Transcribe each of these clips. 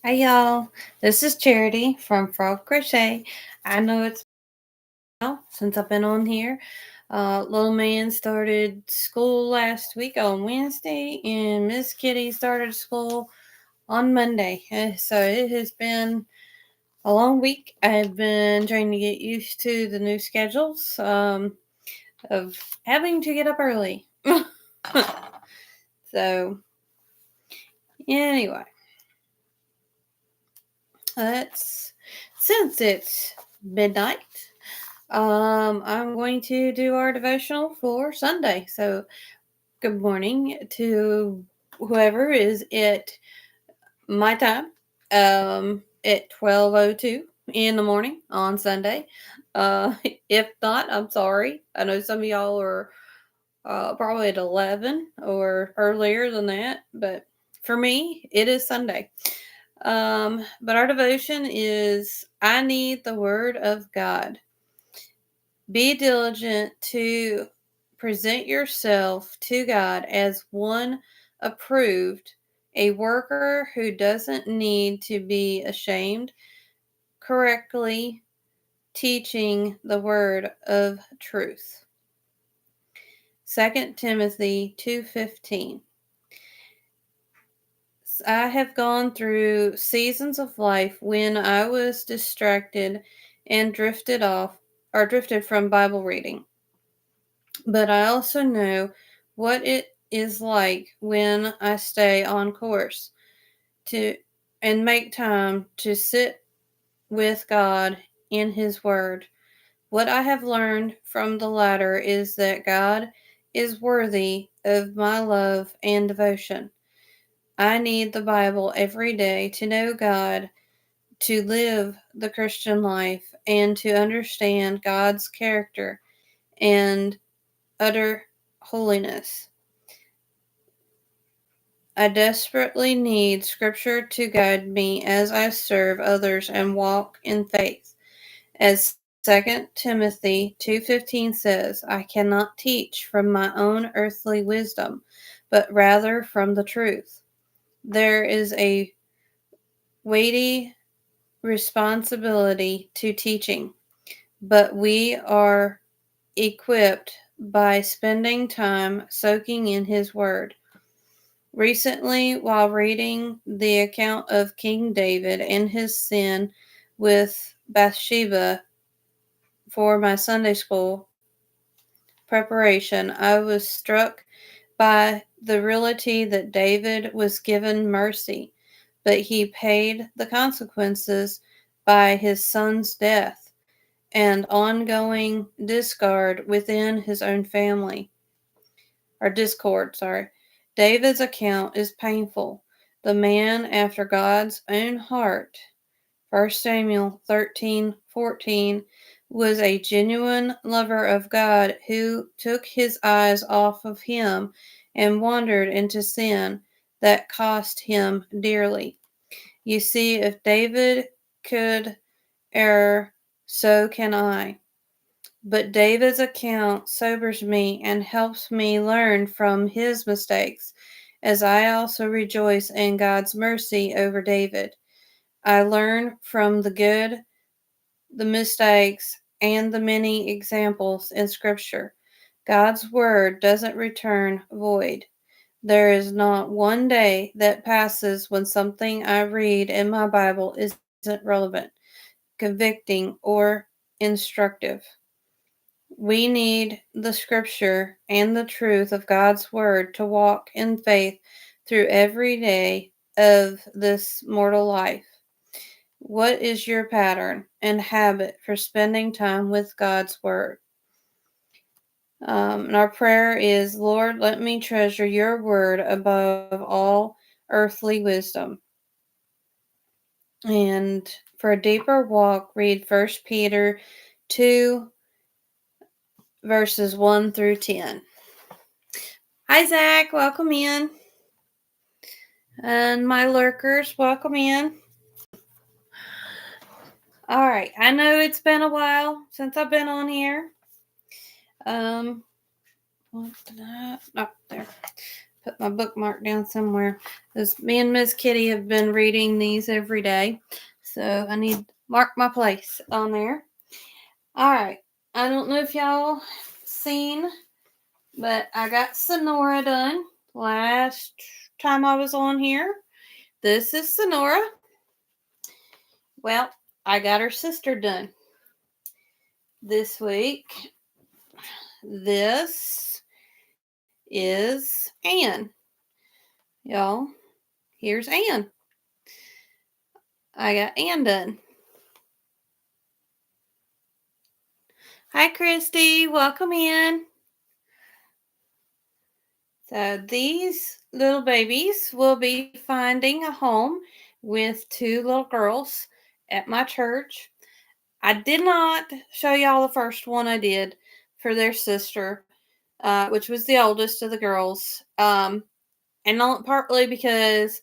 Hey y'all, this is Charity from Frog Crochet. I know it's been a while since I've been on here. Little man started school last week on Wednesday, and Miss Kitty started school on Monday. So it has been a long week. I've been trying to get used to the new schedules of having to get up early. So, anyway, let's since it's midnight. I'm going to do our devotional for Sunday. So, good morning to whoever is at my time at 12:02 in the morning on Sunday. Uh, if not, I'm sorry. I know some of y'all are probably at 11 or earlier than that, but for me, it is Sunday. But our devotion is I need the Word of God. Be diligent to present yourself to God as one approved, a worker who doesn't need to be ashamed, correctly teaching the word of truth. 2 Timothy 2:15. I have gone through seasons of life when I was distracted and drifted from Bible reading. But I also know what it is like when I stay on course to and make time to sit with God in His Word. What I have learned from the latter is that God is worthy of my love and devotion. I need the Bible every day to know God, to live the Christian life, and to understand God's character and utter holiness. I desperately need Scripture to guide me as I serve others and walk in faith. As 2 Timothy 2:15 says, I cannot teach from my own earthly wisdom, but rather from the truth. There is a weighty responsibility to teaching, but we are equipped by spending time soaking in His Word. Recently, while reading the account of King David and his sin with Bathsheba for my Sunday school preparation, I was struck by the reality that David was given mercy, but he paid the consequences by his son's death and ongoing within his own family. Discord, sorry. David's account is painful. The man after God's own heart, 1 Samuel 13:14, was a genuine lover of God who took his eyes off of him and wandered into sin that cost him dearly. You see, if David could err, so can I. But David's account sobers me and helps me learn from his mistakes, as I also rejoice in God's mercy over David. I learn from the good, the mistakes, and the many examples in Scripture. God's word doesn't return void. There is not one day that passes when something I read in my Bible isn't relevant, convicting, or instructive. We need the Scripture and the truth of God's Word to walk in faith through every day of this mortal life. What is your pattern and habit for spending time with God's Word? And our prayer is, Lord, let me treasure your Word above all earthly wisdom. And for a deeper walk, read 1 Peter 2, verses 1 through 10. Hi, Zach. Welcome in. And my lurkers, welcome in. All right. I know it's been a while since I've been on here. What did I? Oh, there. put my bookmark down somewhere. Because me and Miss Kitty have been reading these every day. So I need to mark my place on there. All right. I don't know if y'all seen, but I got Sonora done last time I was on here. This is Sonora. Well, I got her sister done this week. This is Anne. Y'all, here's Anne. I got Anne done. Hi, Christy. Welcome in. So these little babies will be finding a home with two little girls at my church. I did not show y'all the first one I did for their sister, which was the oldest of the girls. And not partly because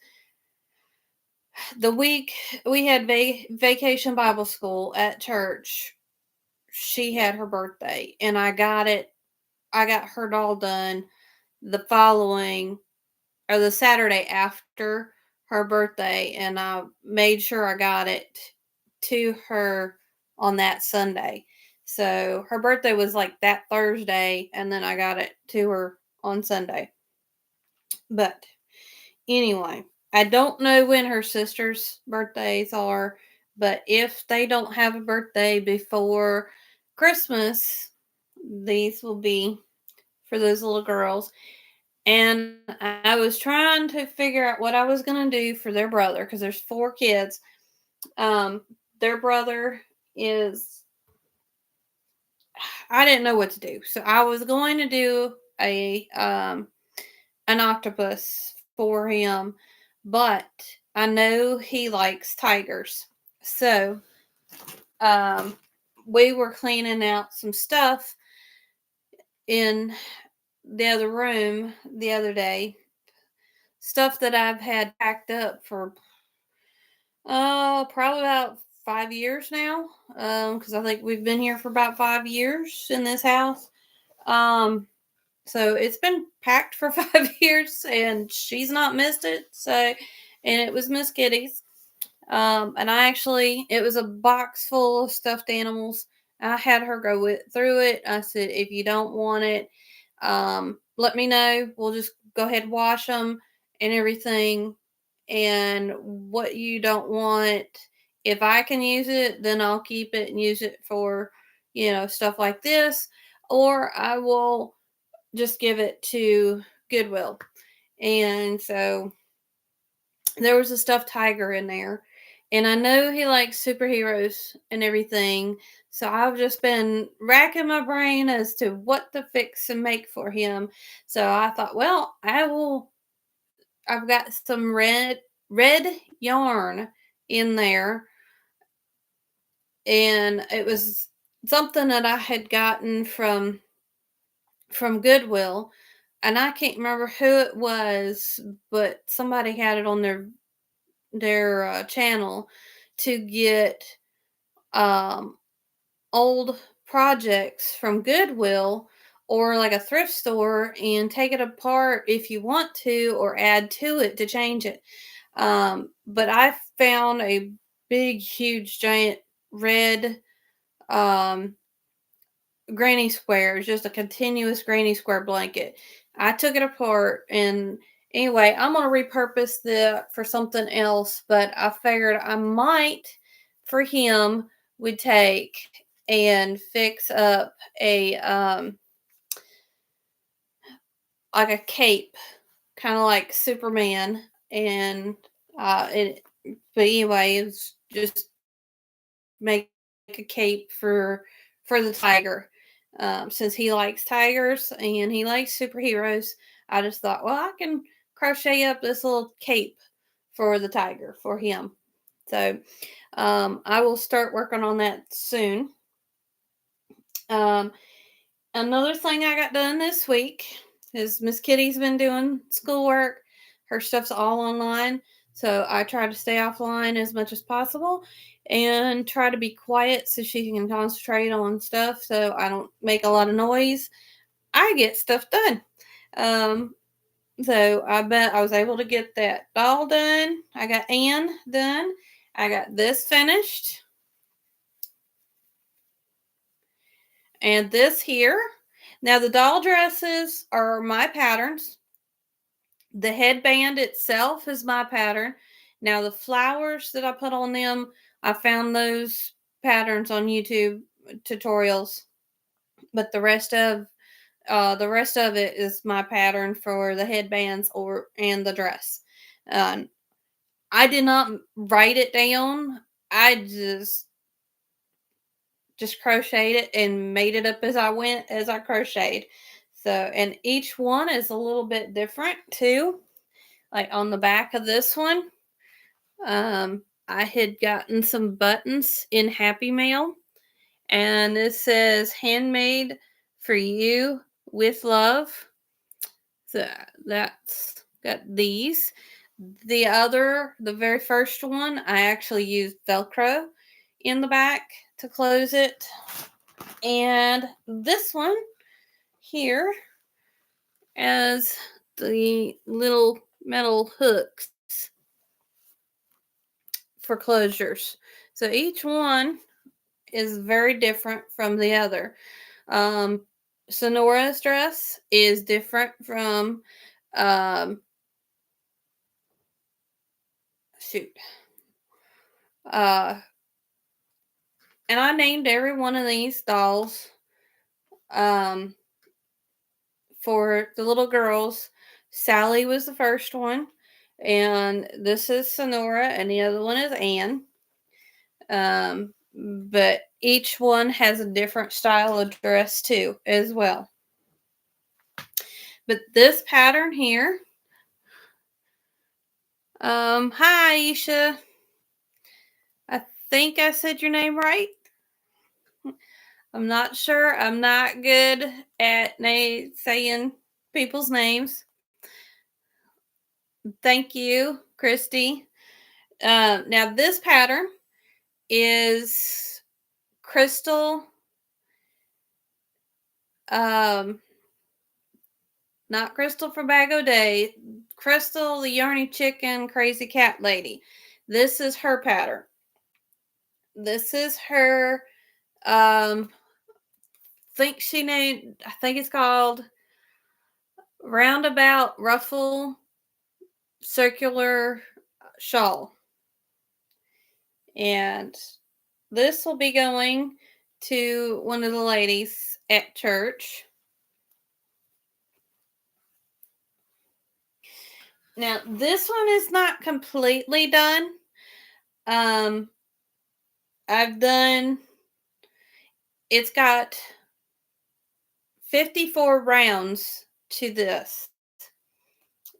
the week we had vacation Bible school at church, she had her birthday, and I got her doll done the following or the Saturday after her birthday, and I made sure I got it to her on that Sunday. So her birthday was like that Thursday, and then I got it to her on Sunday. But anyway, I don't know when her sister's birthdays are, but if they don't have a birthday before Christmas, these will be for those little girls. And I was trying to figure out what I was going to do for their brother because there's 4 kids. Their brother is, I didn't know what to do. So I was going to do an octopus for him, but I know he likes tigers. So we were cleaning out some stuff in the other room the other day. Stuff that I've had packed up for probably about 5 years now. Because I think we've been here for about 5 years in this house. So it's been packed for 5 years, and she's not missed it. So, and it was Miss Kitty's. And it was a box full of stuffed animals. I had her go through it. I said, if you don't want it, let me know. We'll just go ahead and wash them and everything. And what you don't want, if I can use it, then I'll keep it and use it for, stuff like this. Or I will just give it to Goodwill. And so there was a stuffed tiger in there. And I know he likes superheroes and everything. So I've just been racking my brain as to what to fix and make for him. So I thought, well, I've got some red yarn in there. And it was something that I had gotten from Goodwill. And I can't remember who it was, but somebody had it on their channel to get old projects from Goodwill or like a thrift store and take it apart if you want to, or add to it to change it. But I found a big, huge, giant red granny square. It's just a continuous granny square blanket. I took it apart, and anyway, I'm gonna repurpose that for something else, but I figured I might for him would take and fix up a like a cape, kind of like Superman, and but anyway, it's just make a cape for the tiger. Since he likes tigers and he likes superheroes, I just thought, well, I can crochet up this little cape for the tiger for him. So I will start working on that soon. Another thing I got done this week is Miss Kitty's been doing schoolwork. Her stuff's all online. So I try to stay offline as much as possible and try to be quiet so she can concentrate on stuff so I don't make a lot of noise. I get stuff done. So I bet I was able to get that doll done. I got Anne done. I got this finished. And this here. Now the doll dresses are my patterns. The headband itself is my pattern. Now the flowers that I put on them, I found those patterns on YouTube tutorials. But the rest of it is my pattern for the headbands and the dress. Um, I did not write it down. I just crocheted it and made it up as I went as I crocheted. So, and each one is a little bit different too. Like on the back of this one, I had gotten some buttons in Happy Mail, and it says handmade for you with love. So that's got these. The very first one, I actually used Velcro in the back to close it. And this one here has the little metal hooks for closures. So each one is very different from the other. Um, Sonora's dress is different from um, shoot. Uh, and I named every one of these dolls um, for the little girls. Sally was the first one, and this is Sonora, and the other one is Anne. But each one has a different style of dress too, as well. But this pattern here, hi Aisha. I think I said your name right. I'm not sure. I'm not good at saying people's names. Thank you, Christy. Now this pattern is Crystal, um, not Crystal from Bag O' Day, Crystal, the Yarny Chicken Crazy Cat Lady. This is her pattern. This is her, I think it's called Roundabout Ruffle Circular Shawl. And this will be going to one of the ladies at church. Now, this one is not completely done. Um, it's got 54 rounds to this.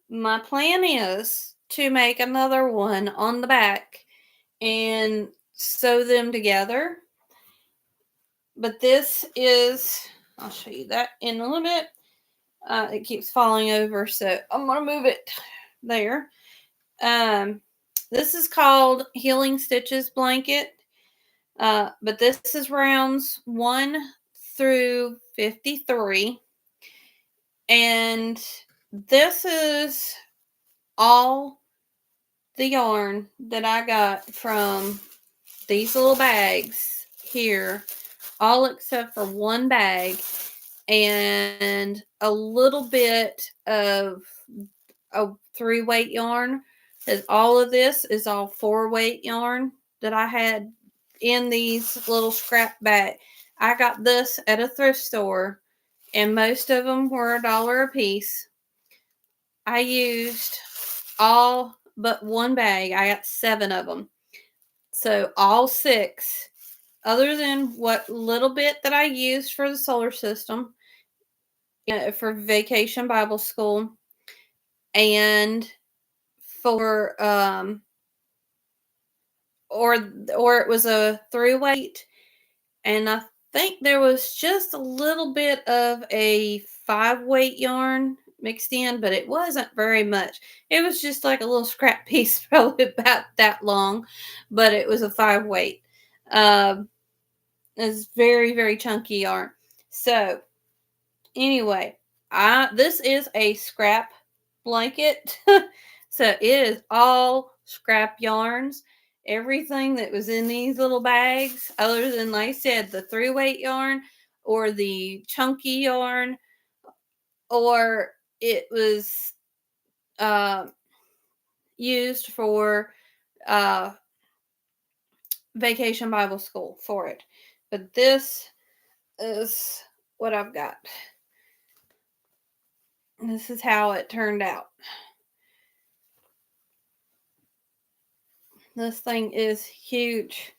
My plan is to make another one on the back and sew them together. But this is, I'll show you that in a little bit. It keeps falling over, so I'm going to move it there. This is called Healing Stitches Blanket. But this is rounds 1 through 53. And this is all the yarn that I got from these little bags here, all except for one bag and a little bit of a 3-weight yarn. As all of this is all 4-weight yarn that I had in these little scrap bag. I got this at a thrift store, and most of them were $1 a piece. I used all but one bag. I got 7 of them. So all 6, other than what little bit that I used for the solar system, for Vacation Bible School, and for or it was a 3-weight, and I think there was just a little bit of a 5-weight yarn mixed in, but it wasn't very much. It was just like a little scrap piece, probably about that long, but it was a 5-weight. It's very, very chunky yarn. So anyway, this is a scrap blanket. So it is all scrap yarns. Everything that was in these little bags, other than, like I said, the 3-weight yarn or the chunky yarn, or it was uh, used for uh, Vacation Bible School for it. But this is what I've got. This is how it turned out. This thing is huge.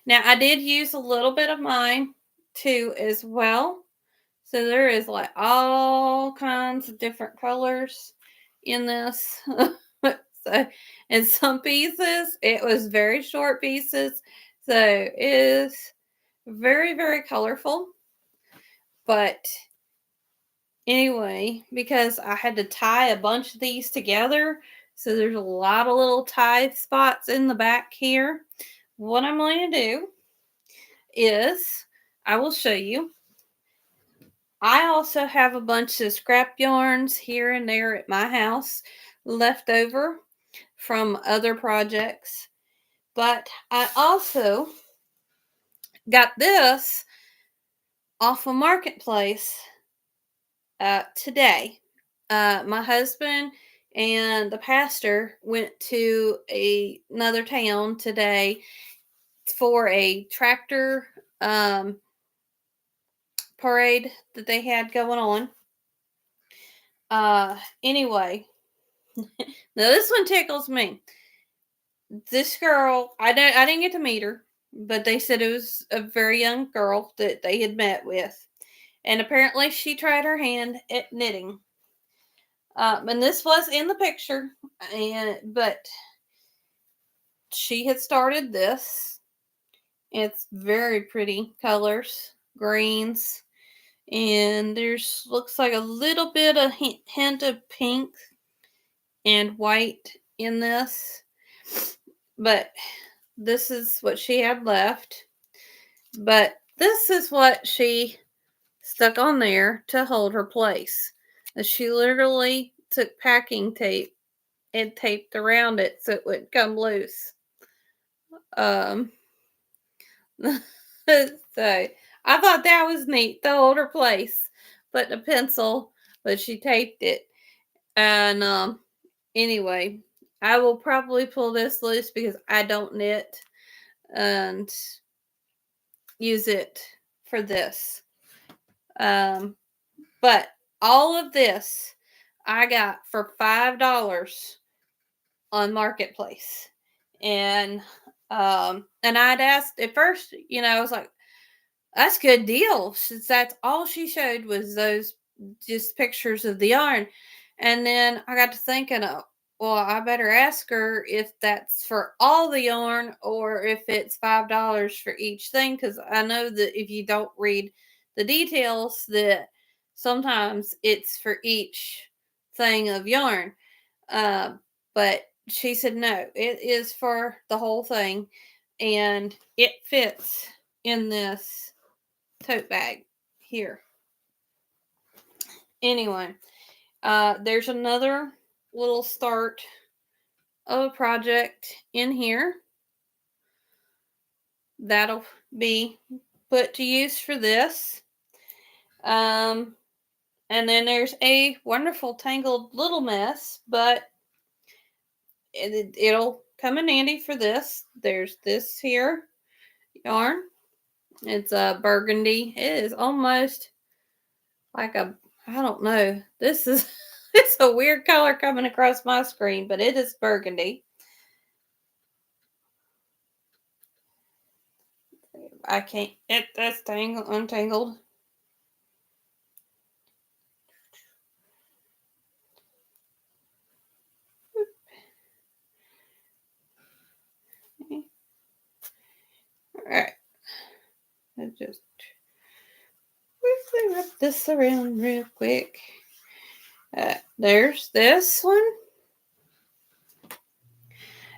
Now, I did use a little bit of mine too as well. So there is like all kinds of different colors in this. So, and some pieces, it was very short pieces. So it is very, very colorful. But anyway, because I had to tie a bunch of these together, so there's a lot of little tie spots in the back here. What I'm going to do is I will show you. I also have a bunch of scrap yarns here and there at my house left over from other projects. But I also got this off of Marketplace today. My husband and the pastor went to another town today for a tractor parade that they had going on. Anyway, now this one tickles me. This girl, I didn't get to meet her, but they said it was a very young girl that they had met with, and apparently she tried her hand at knitting. And this was in the picture, but she had started this. It's very pretty colors, greens, and there's looks like a little bit of hint of pink and white in this, but this is what she had left. But this is what she stuck on there to hold her place. She literally took packing tape and taped around it so it wouldn't come loose. So I thought that was neat to hold her place. Put a pencil, but she taped it. And anyway, I will probably pull this loose because I don't knit and use it for this. But all of this I got for $5 on Marketplace. And I'd asked at first, I was like, that's a good deal, since that's all she showed was those just pictures of the yarn. And then I got to thinking, well, I better ask her if that's for all the yarn or if it's $5 for each thing, because I know that if you don't read the details, that sometimes it's for each thing of yarn. But she said no, it is for the whole thing, and it fits in this tote bag here. Anyway, there's another little start of a project in here that'll be put to use for this. And then there's a wonderful tangled little mess, but it'll come in handy for this. There's this here yarn. It's a burgundy. It is almost like I don't know. This is it's a weird color coming across my screen, but it is burgundy. I can't. That's untangled. All right. I just quickly wrap this around real quick. There's this one.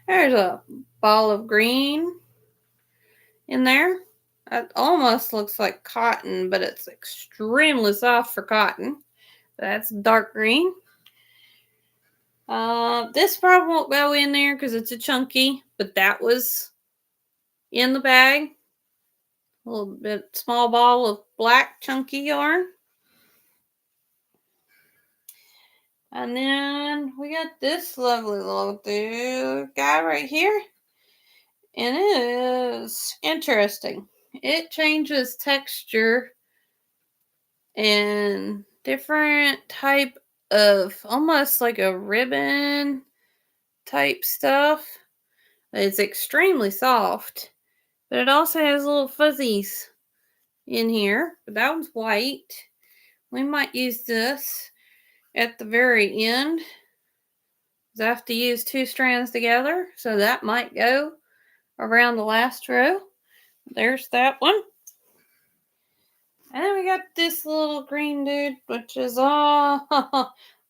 There's a ball of green in there. It almost looks like cotton, but it's extremely soft for cotton. That's dark green. This probably won't go in there because it's a chunky, but that was in the bag. A little bit small ball of black chunky yarn. And then we got this lovely little dude guy right here. And it is interesting. It changes texture and different type of almost like a ribbon type stuff. It's extremely soft, but it also has little fuzzies in here. But that one's white. We might use this at the very end. I have to use 2 strands together, so that might go around the last row. There's that one. And then we got this little green dude, which is all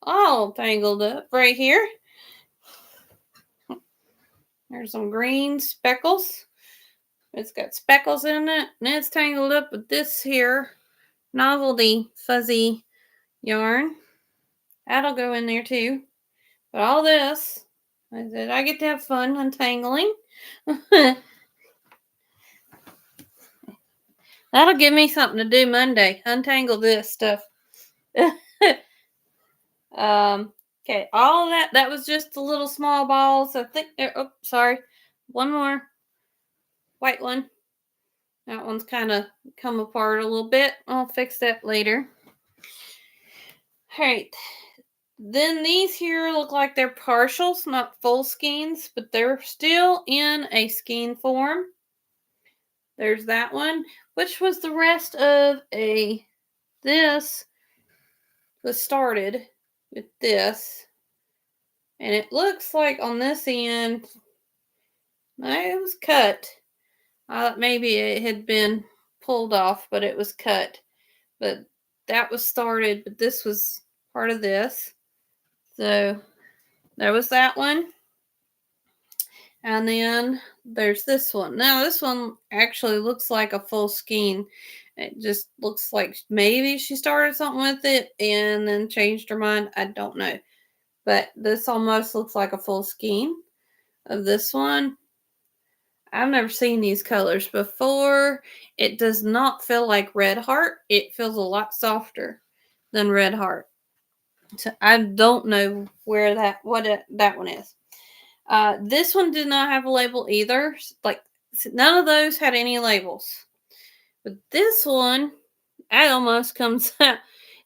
all tangled up right here. There's some green speckles. It's got speckles in it, and it's tangled up with this here novelty fuzzy yarn. That'll go in there too. But all this, I said I get to have fun untangling. That'll give me something to do Monday. Untangle this stuff. Okay, all that was just the little small balls. I think oh, sorry. One more white one. That one's kind of come apart a little bit. I'll fix that later. All right. Then these here look like they're partials, not full skeins, but they're still in a skein form. There's that one, which was the rest of this was started with this. And it looks like on this end, it was cut. I thought maybe it had been pulled off, but it was cut. But that was started, but this was part of this. So there was that one. And then there's this one. Now this one actually looks like a full skein. It just looks like maybe she started something with it and then changed her mind. I don't know. But this almost looks like a full skein of this one. I've never seen these colors before. It does not feel like Red Heart. It feels a lot softer than Red Heart. So I don't know where that one is. This one did not have a label either. Like none of those had any labels. But this one, that almost comes out.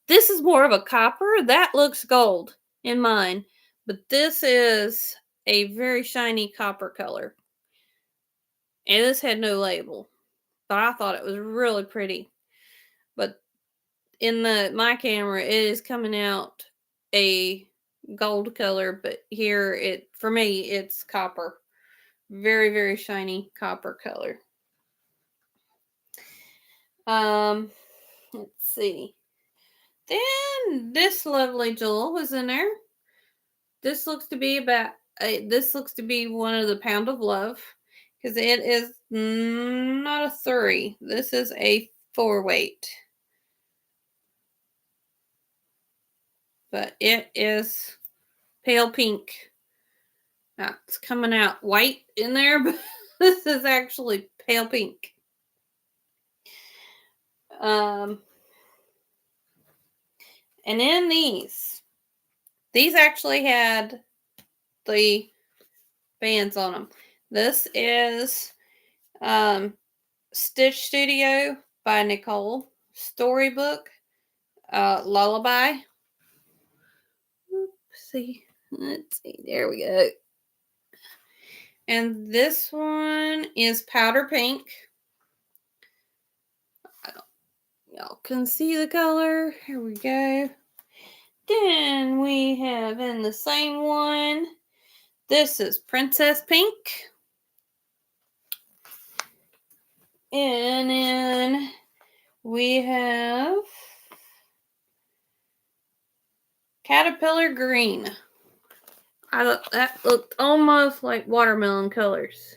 This is more of a copper. That looks gold in mine. But this is a very shiny copper color. And this had no label. But I thought it was really pretty. But in my camera, it is coming out a gold color, but here for me it's copper. Very, very shiny copper color. Let's see. Then this lovely jewel was in there. This looks to be one of the Pound of Love because it is not a 3. This is a 4 weight. But it is pale pink. Now, it's coming out white in there, but this is actually pale pink. And in these actually had the bands on them. This is Stitch Studio by Nicole. Storybook, Lullaby. Oopsie. Let's see. There we go. And this one is Powder Pink. Y'all can see the color. Here we go. Then we have in the same one, this is Princess Pink. And then we have Caterpillar Green. That looked almost like watermelon colors.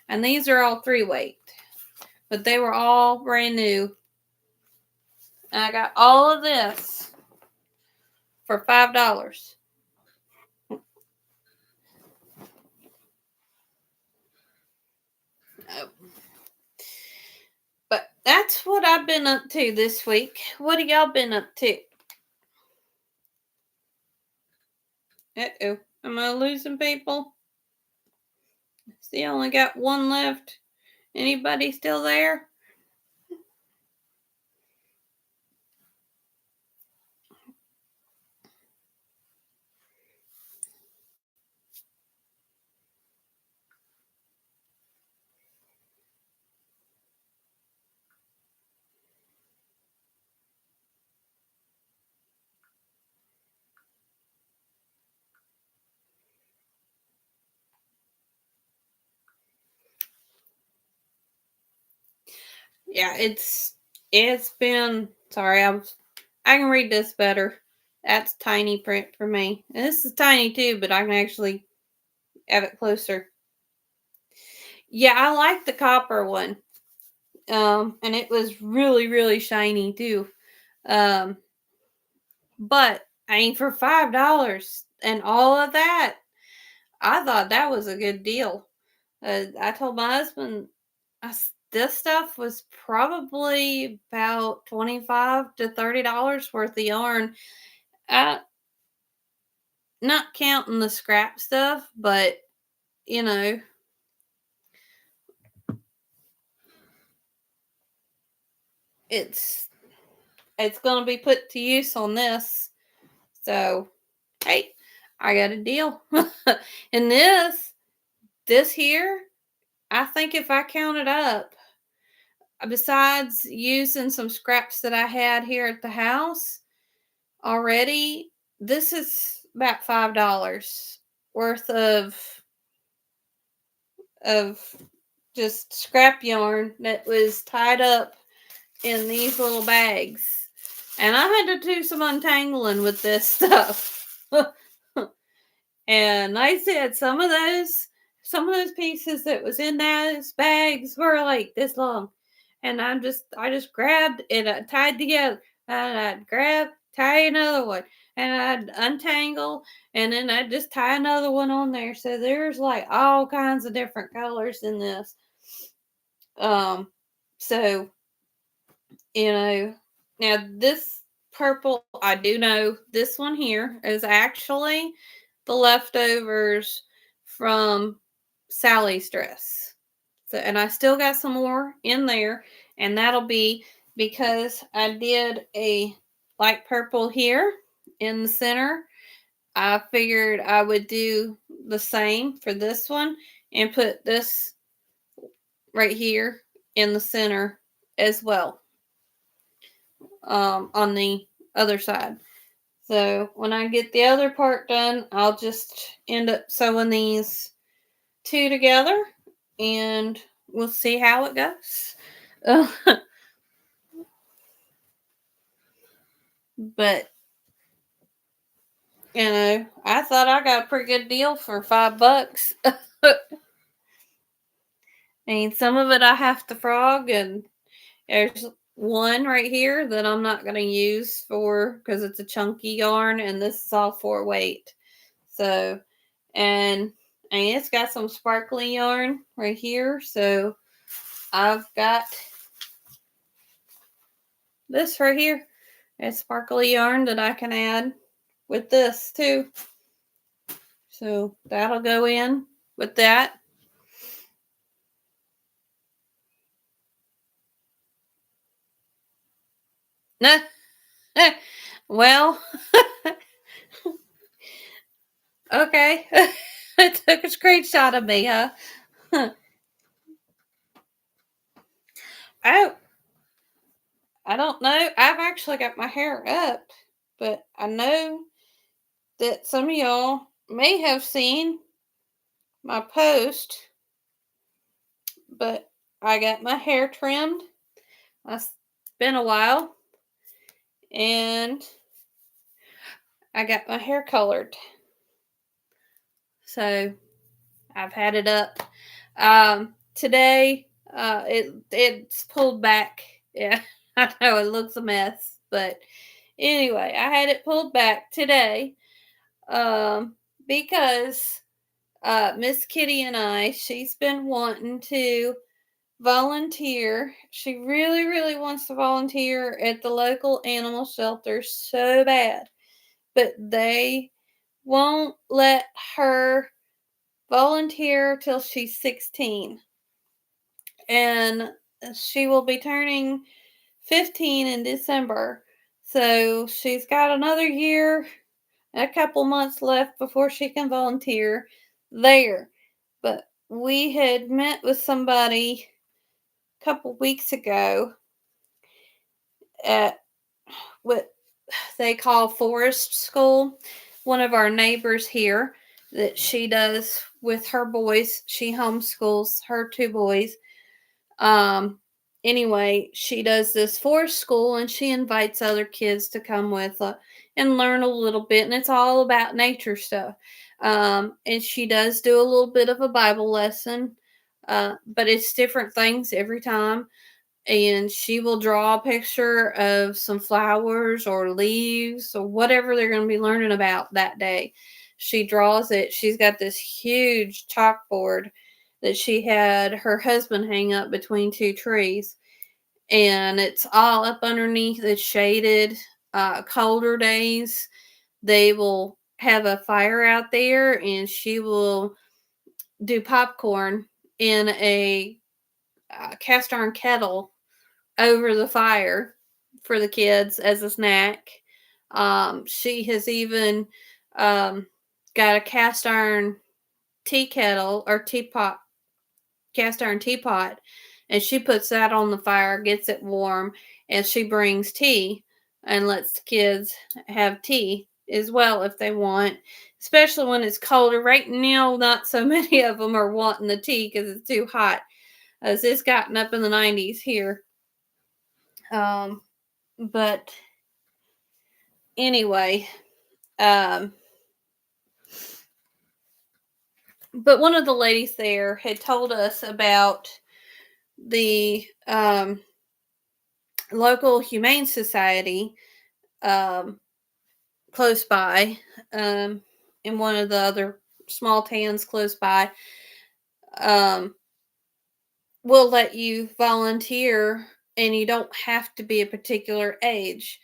And these are all 3 weight. But they were all brand new. And I got all of this for $5. that's what I've been up to this week. What have y'all been up to? Uh-oh. Am I losing people? See, I only got one left. Anybody still there? Yeah, it's been sorry, I can read this better. That's tiny print for me. And this is tiny too, but I can actually have it closer. Yeah, I like the copper one. And it was really, really shiny too. Um, but I mean for $5 and all of that, I thought that was a good deal. I told my husband this stuff was probably about $25 to $30 worth of yarn. Uh, Not counting the scrap stuff, but you know, it's it's gonna be put to use on this. So hey, I got a deal. And this here, I think if I count it up, besides using some scraps that I had here at the house already, this is about $5 worth of just scrap yarn that was tied up in these little bags. And I had to do some untangling with this stuff. And like I said, some of those pieces that was in those bags were like this long. And I just grabbed it, tied together, and I'd grab, tie another one, and I'd untangle, and then I'd just tie another one on there. So there's like all kinds of different colors in this. Um, so you know, now this purple, I do know this one here is actually the leftovers from Sally's dress. So, and I still got some more in there, and that'll be because I did a light purple here in the center. I figured I would do the same for this one and put this right here in the center as well, on the other side. So when I get the other part done, I'll just end up sewing these two together and we'll see how it goes. But, I thought I got a pretty good deal for $5. I mean, some of it I have to frog, and there's one right here that I'm not going to use for because it's a chunky yarn, and this is all for weight. So, and it's got some sparkly yarn right here. So I've got this right here. It's sparkly yarn that I can add with this too. So that'll go in with that. Nah. Well, okay. It took a screenshot of me, huh? Oh, I don't know. I've actually got my hair up, but I know that some of y'all may have seen my post, but I got my hair trimmed. It's been a while, and I got my hair colored. So I've had it up. Today, it's pulled back. Yeah, I know it looks a mess, but anyway, I had it pulled back today, because Miss Kitty and she's been wanting to volunteer. She really, really wants to volunteer at the local animal shelter so bad, but they won't let her volunteer till she's 16. And she will be turning 15 in December. So she's got another year, a couple months left before she can volunteer there. But we had met with somebody a couple weeks ago at what they call forest school. One of our neighbors here that she does with her boys. She homeschools her two boys. Um, anyway, she does this forest school and she invites other kids to come with and learn a little bit. And it's all about nature stuff. And she does do a little bit of a Bible lesson, but it's different things every time. And she will draw a picture of some flowers or leaves or whatever they're going to be learning about that day. She draws it. She's got this huge chalkboard that she had her husband hang up between two trees. And it's all up underneath. It's shaded. Colder days, they will have a fire out there and she will do popcorn in a cast iron kettle over the fire for the kids as a snack. She has even got a cast iron tea kettle or teapot, cast iron teapot, and she puts that on the fire, gets it warm, and she brings tea and lets the kids have tea as well if they want, especially when it's colder. Right now, not so many of them are wanting the tea because it's too hot, as it's gotten up in the 90s here. But anyway, um, but one of the ladies there had told us about the local humane society close by, in one of the other small towns close by, um, will let you volunteer and you don't have to be a particular age.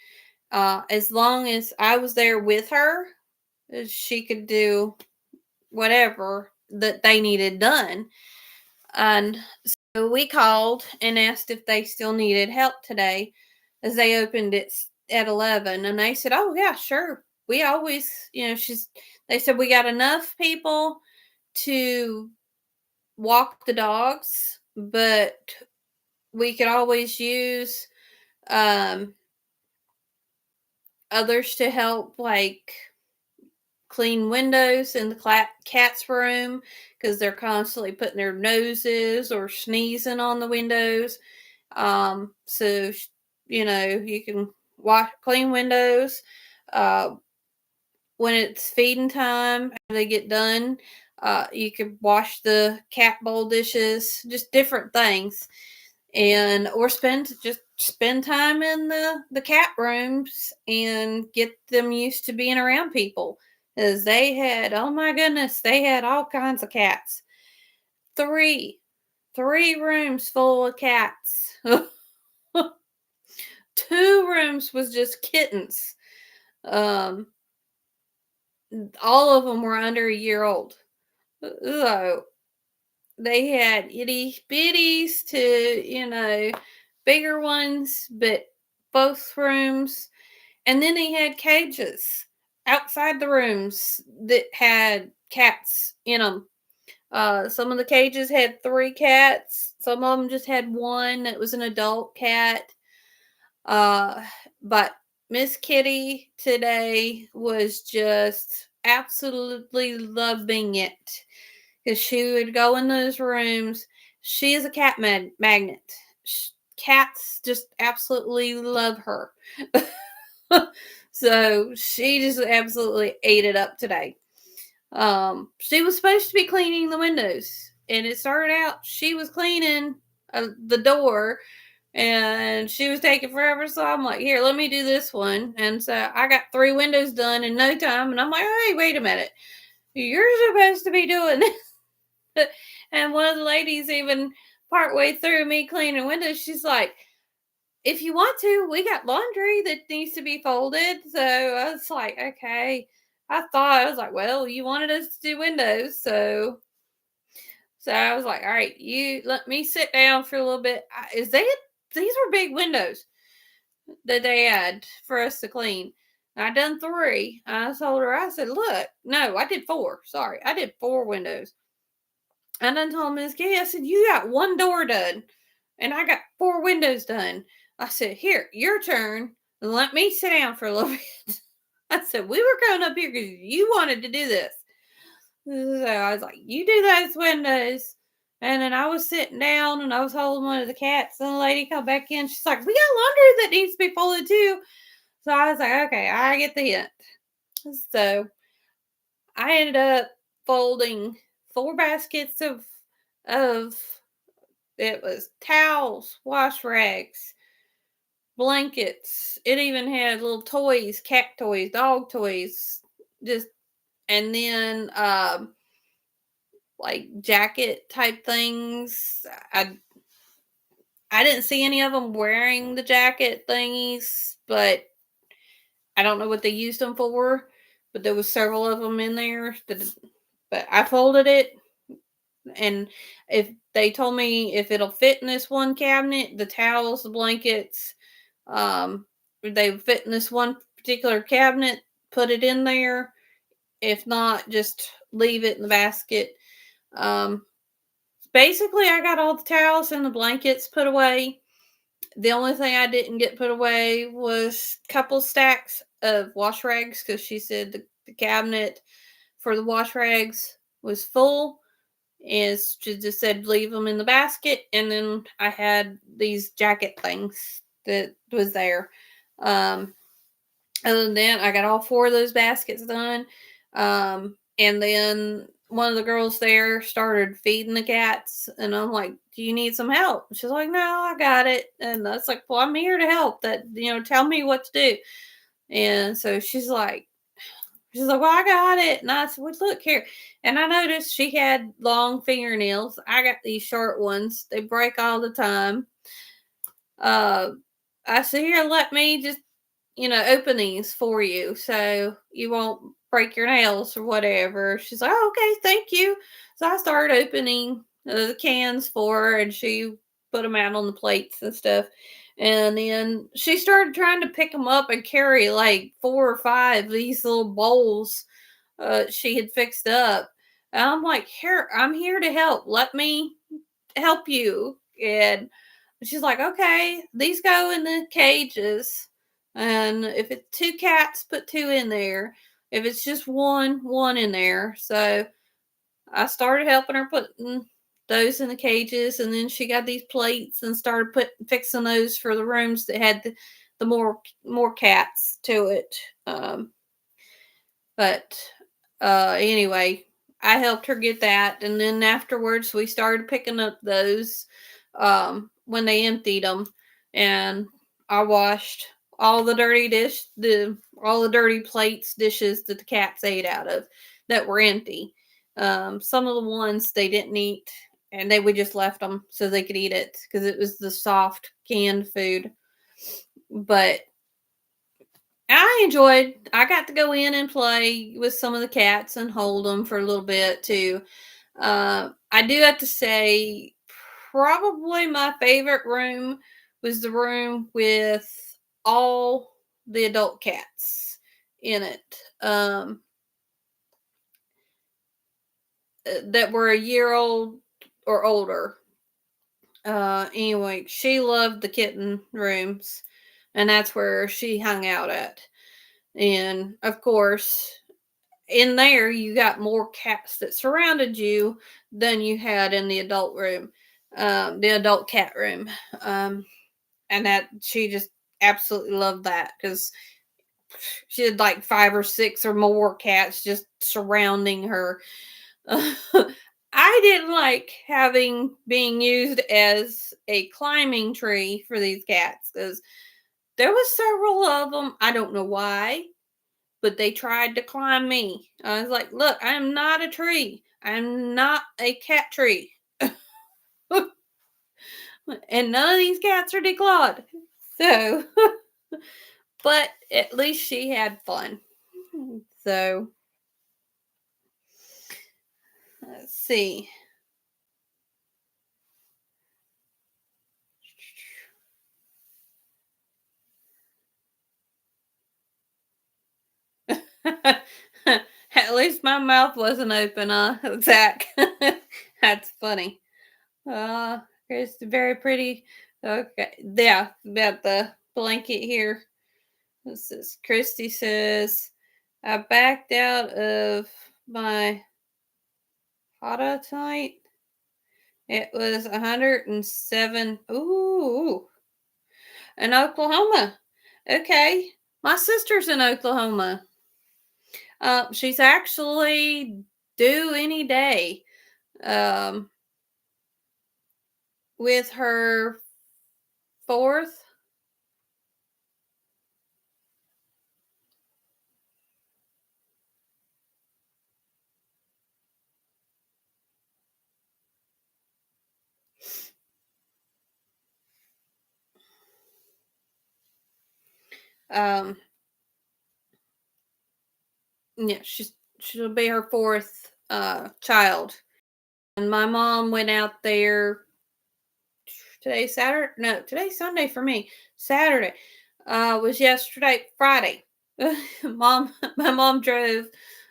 As long as I was there with her, she could do whatever that they needed done. And so we called and asked if they still needed help today as they opened it at 11. And they said, oh, yeah, sure. We always, they said, we got enough people to walk the dogs, but we could always use um, others to help, like clean windows in the cat's room because they're constantly putting their noses or sneezing on the windows. So you can clean windows. When it's feeding time, after they get done, you can wash the cat bowl dishes, just different things, or spend time in the cat rooms and get them used to being around people. Because they had, oh my goodness, they had all kinds of cats. Three rooms full of cats. 2 rooms was just kittens. All of them were under a year old. So they had itty bitties to, bigger ones, but both rooms. And then he had cages outside the rooms that had cats in them. Some of the cages had 3 cats. Some of them just had 1 that was an adult cat. But Miss Kitty today was just absolutely loving it because she would go in those rooms. She is a cat magnet. Cats just absolutely love her. So she just absolutely ate it up today. She was supposed to be cleaning the windows, and it started out she was cleaning the door, and she was taking forever. So I'm like, here, let me do this one. And so I got 3 windows done in no time, and I'm like, hey, wait a minute, you're supposed to be doing this. And one of the ladies even partway through me cleaning windows, she's like, if you want to, we got laundry that needs to be folded. So I was like, okay. I was like, well, you wanted us to do windows, so I was like, all right, you let me sit down for a little bit. These were big windows that they had for us to clean. I done 3. I told her, I said, look, no, I did 4. Sorry, I did 4 windows. I done told Miss Gay, I said, you got 1 door done, and I got 4 windows done. I said, here, your turn. Let me sit down for a little bit. I said, we were going up here because you wanted to do this. So I was like, you do those windows. And then I was sitting down and I was holding one of the cats, and the lady come back in. She's like, we got laundry that needs to be folded too. So I was like, okay, I get the hint. So I ended up folding 4 baskets of it was towels, wash rags, blankets. It even had little toys, cat toys, dog toys, just and then like jacket type things. I didn't see any of them wearing the jacket thingies, but I don't know what they used them for. But there was several of them in there. But I folded it, and if they told me if it'll fit in this one cabinet, the towels, the blankets, they would fit in this one particular cabinet, put it in there. If not, just leave it in the basket. Um, Basically, I got all the towels and the blankets put away. The only thing I didn't get put away was a couple stacks of wash rags because she said the cabinet for the wash rags was full. And she just said leave them in the basket. And then I had these jacket things that was there. Other than that, I got all 4 of those baskets done. And then one of the girls there started feeding the cats, and I'm like, "Do you need some help?" She's like, "No, I got it." And I was like, "Well, I'm here to help. Tell me what to do." And so she's like, "Well, I got it." And I said, "Well, look here." And I noticed she had long fingernails. I got these short ones. They break all the time. Uh, I said, "Here, let me just open these for you so you won't break your nails or whatever." She's like, "Oh, okay, thank you." So I started opening the cans for her, and she put them out on the plates and stuff. And then she started trying to pick them up and carry like 4 or 5 of these little bowls she had fixed up. And I'm like, "Here, I'm here to help. Let me help you." And she's like, okay, these go in the cages. And if it's 2 cats, put 2 in there. If it's just one in there. So I started helping her putting those in the cages, and then she got these plates and started fixing those for the rooms that had the more cats to it. But anyway, I helped her get that, and then afterwards we started picking up those when they emptied them, and I washed all the all the dirty plates, dishes that the cats ate out of that were empty. Some of the ones they didn't eat, and we just left them so they could eat it because it was the soft canned food. But I got to go in and play with some of the cats and hold them for a little bit too. I do have to say, probably my favorite room was the room with all the adult cats in it, that were a year old or older. Anyway, she loved the kitten rooms, and that's where she hung out at. And of course, in there you got more cats that surrounded you than you had in the adult room, the adult cat room. And that she just absolutely loved that because she had like 5 or 6 or more cats just surrounding her. I didn't like being used as a climbing tree for these cats because there was several of them. I don't know why, but they tried to climb me. I was like, look, I'm not a tree. I'm not a cat tree. And none of these cats are declawed. So, but at least she had fun. So, let's see. At least my mouth wasn't open, Zach. That's funny. Uh, it's very pretty. Okay, yeah, about the blanket here. This is Christy says, I backed out of my hot tonight. It was 107. Ooh, in Oklahoma. Okay, my sister's in Oklahoma. She's actually due any day. Um, with her fourth. Um, yeah, she'll be her fourth child. And my mom went out there today's Saturday. No, today's Sunday for me. Saturday was yesterday, Friday. My mom drove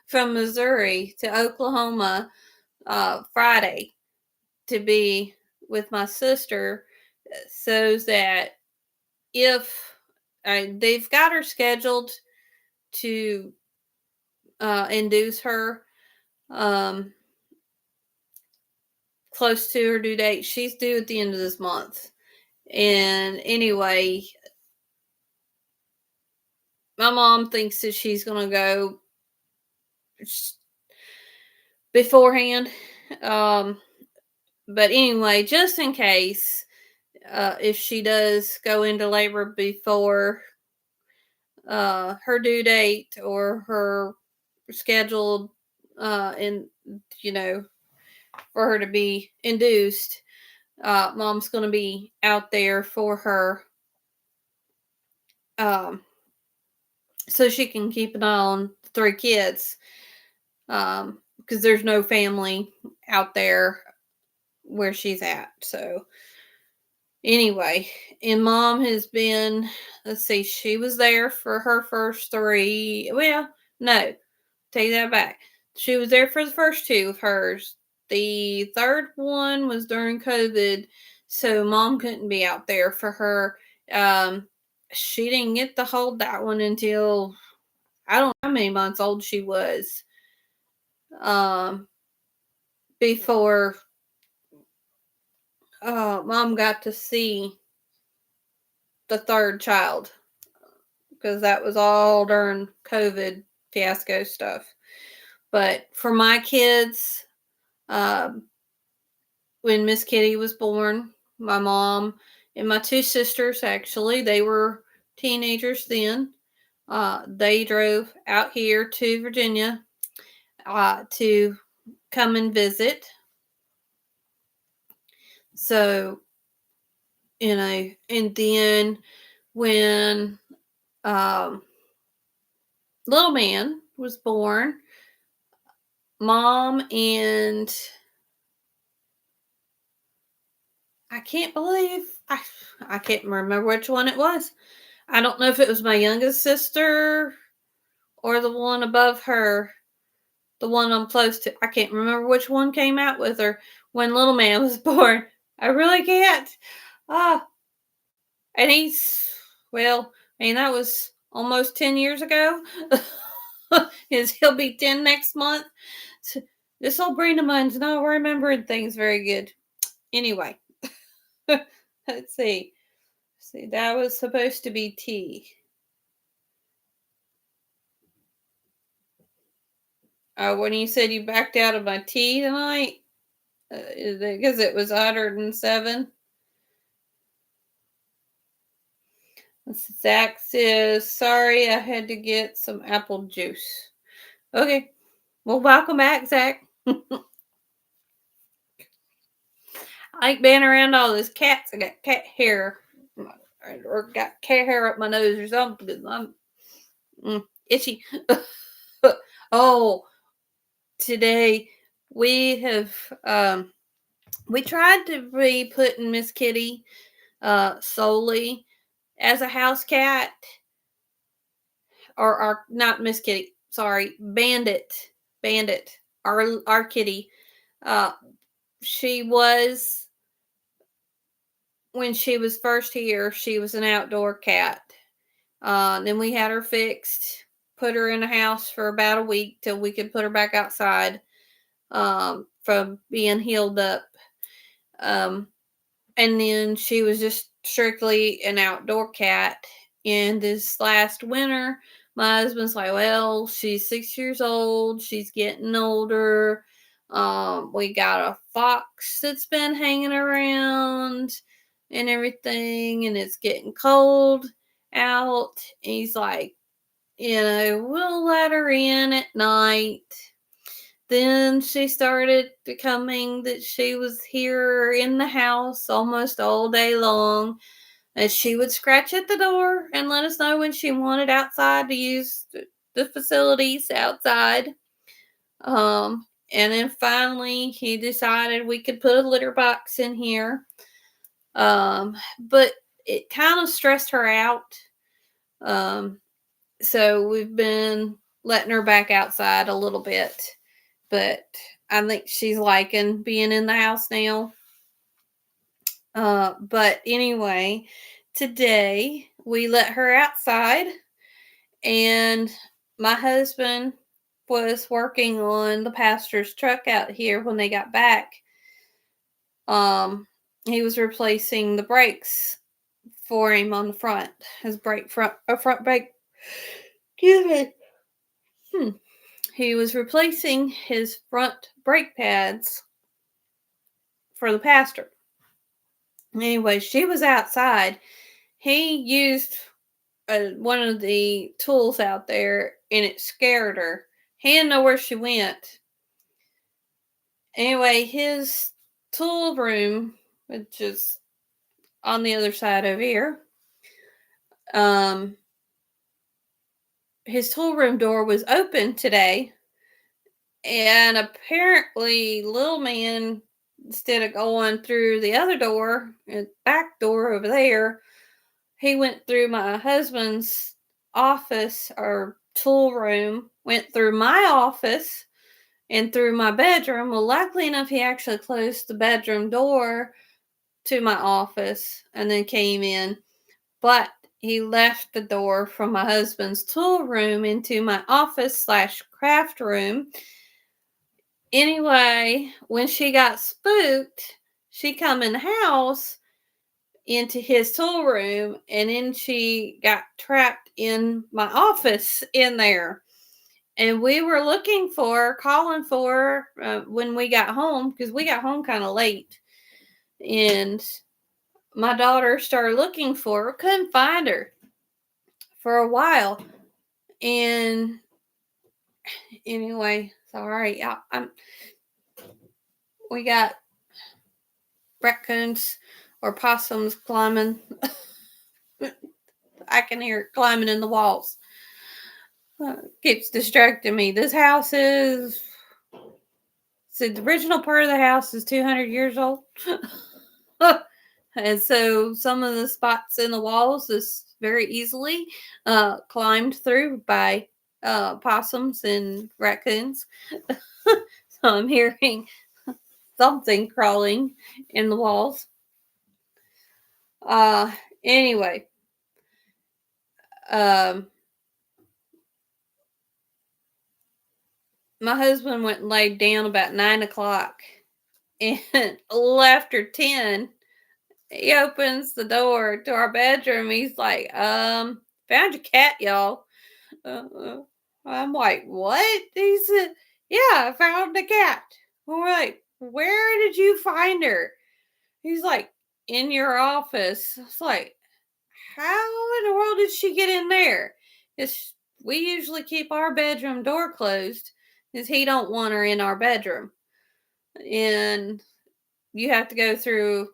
from Missouri to Oklahoma Friday to be with my sister, so that if they've got her scheduled to induce her um, close to her due date. She's due at the end of this month. And anyway, my mom thinks that she's going to go beforehand. Um, but anyway, just in case, if she does go into labor before her due date or her scheduled, and you know, for her to be induced, mom's going to be out there for her, um, so she can keep an eye on the three kids, because there's no family out there where she's at. So anyway, and mom has been, let's see, she was there for her first three. Well, no, take that back. She was there for the first two of hers. The third one was during COVID, so mom couldn't be out there for her. She didn't get to hold that one until I don't know how many months old she was. Um, before mom got to see the third child, because that was all during COVID fiasco stuff. But for my kids, um, when Miss Kitty was born, my mom and my two sisters, actually, they were teenagers then. They drove out here to Virginia to come and visit. So, and then when um, little man was born, mom and I can't believe I can't remember which one it was. I don't know if it was my youngest sister or the one above her, the one I'm close to. I can't remember which one came out with her when little man was born. I really can't. Ah, and well, I mean, that was almost 10 years ago. He'll be 10 next month. So this old brain of mine's not remembering things very good. Anyway, let's see. See, that was supposed to be T. When you said you backed out of my tea tonight, because it was 107. Zach says, sorry, I had to get some apple juice. Okay. Well, welcome back, Zach. I ain't been around all those cats. I got cat hair, or got cat hair up my nose or something. I'm itchy. Oh, today we have we tried to be putting Miss Kitty solely as a house cat, or our not Miss Kitty, sorry, Bandit, our kitty. Uh, she was when she was first here. She was an outdoor cat. Then we had her fixed, put her in a house for about a week till we could put her back outside from being healed up. Um, and then she was just strictly an outdoor cat. And this last winter, my husband's like, well, she's 6 years old, she's getting older. We got a fox that's been hanging around and everything, and it's getting cold out. And he's like, we'll let her in at night. Then she started becoming that she was here in the house almost all day long. And she would scratch at the door and let us know when she wanted outside to use the facilities outside. And then finally he decided we could put a litter box in here. But it kind of stressed her out. So we've been letting her back outside a little bit. But I think she's liking being in the house now. But anyway, today we let her outside, and my husband was working on the pastor's truck out here when they got back. He was replacing the brakes for him on the front, his front brake. Excuse me. He was replacing his front brake pads for the pastor. Anyway, she was outside. He used one of the tools out there, and it scared her. He didn't know where she went. Anyway, his tool room, which is on the other side over here, his tool room door was open today, and apparently little man, instead of going through the other door, back door over there, he went through my husband's office or tool room, went through my office and through my bedroom. Well, luckily enough, he actually closed the bedroom door to my office and then came in. But he left the door from my husband's tool room into my office/craft room. Anyway, when she got spooked, she come in the house into his tool room, and then she got trapped in my office in there. And we were looking for her, calling for her when we got home, because we got home kind of late. And my daughter started looking for her, couldn't find her for a while. And anyway, sorry, we got raccoons or possums climbing. I can hear it climbing in the walls. Keeps distracting me. This house is, so the original part of the house is 200 years old. And so some of the spots in the walls is very easily climbed through by possums and raccoons. So I'm hearing something crawling in the walls. Anyway, my husband went and laid down about 9 o'clock, and a little after 10, he opens the door to our bedroom. He's like, found your cat, y'all. I'm like, what? He said, yeah, I found the cat. We're like, where did you find her? He's like, in your office. It's like, how in the world did she get in there? We usually keep our bedroom door closed because he don't want her in our bedroom. And you have to go through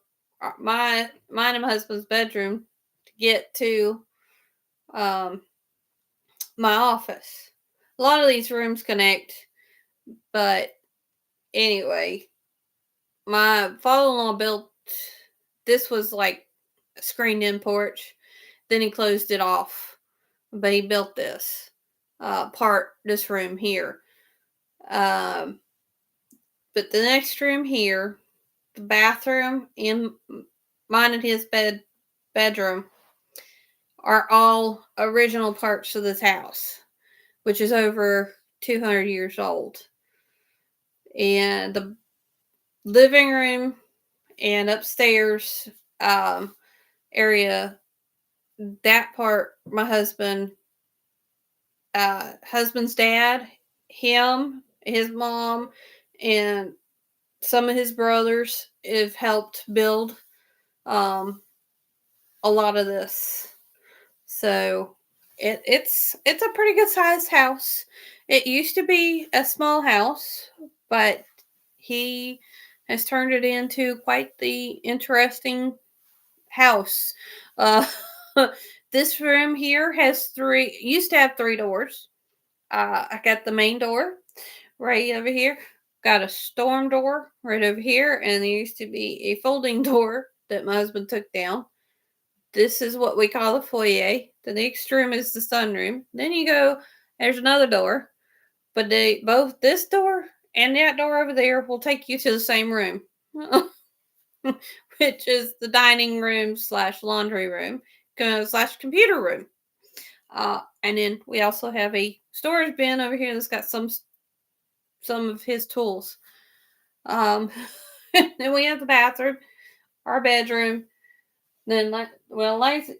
mine and my husband's bedroom to get to my office. A lot of these rooms connect, but anyway, my father-in-law built this was like a screened-in porch. Then he closed it off, but he built this this room here. Um, but the next room here, the bathroom, and mine and his bedroom are all original parts of this house, which is over 200 years old. And the living room and upstairs area, that part, my husband's dad, him, his mom, and some of his brothers have helped build a lot of this. So it's a pretty good sized house. It used to be a small house, but he has turned it into quite the interesting house. Uh, this room here used to have three doors. I got the main door right over here, got a storm door right over here, and there used to be a folding door that my husband took down. This is what we call the foyer. The next room is the sunroom. Then you go, there's another door, but both this door and that door over there will take you to the same room, which is the dining room / laundry room / computer room. And then we also have a storage bin over here that's got some of his tools. Then we have the bathroom, our bedroom. Then,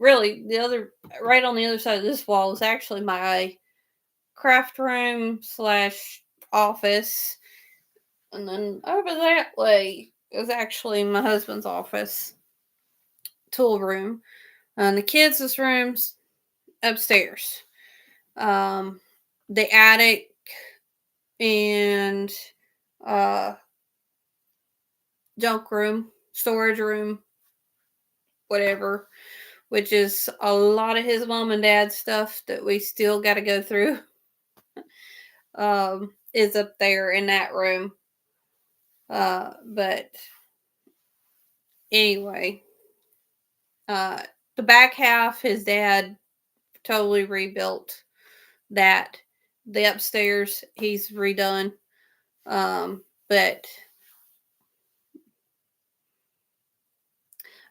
really, the other right on the other side of this wall is actually my craft room / office, and then over that way is actually my husband's office, tool room, and the kids' rooms upstairs. The attic and junk room, storage room, whatever, which is a lot of his mom and dad's stuff that we still got to go through, is up there in that room. But anyway, the back half, his dad totally rebuilt that. The upstairs, he's redone. But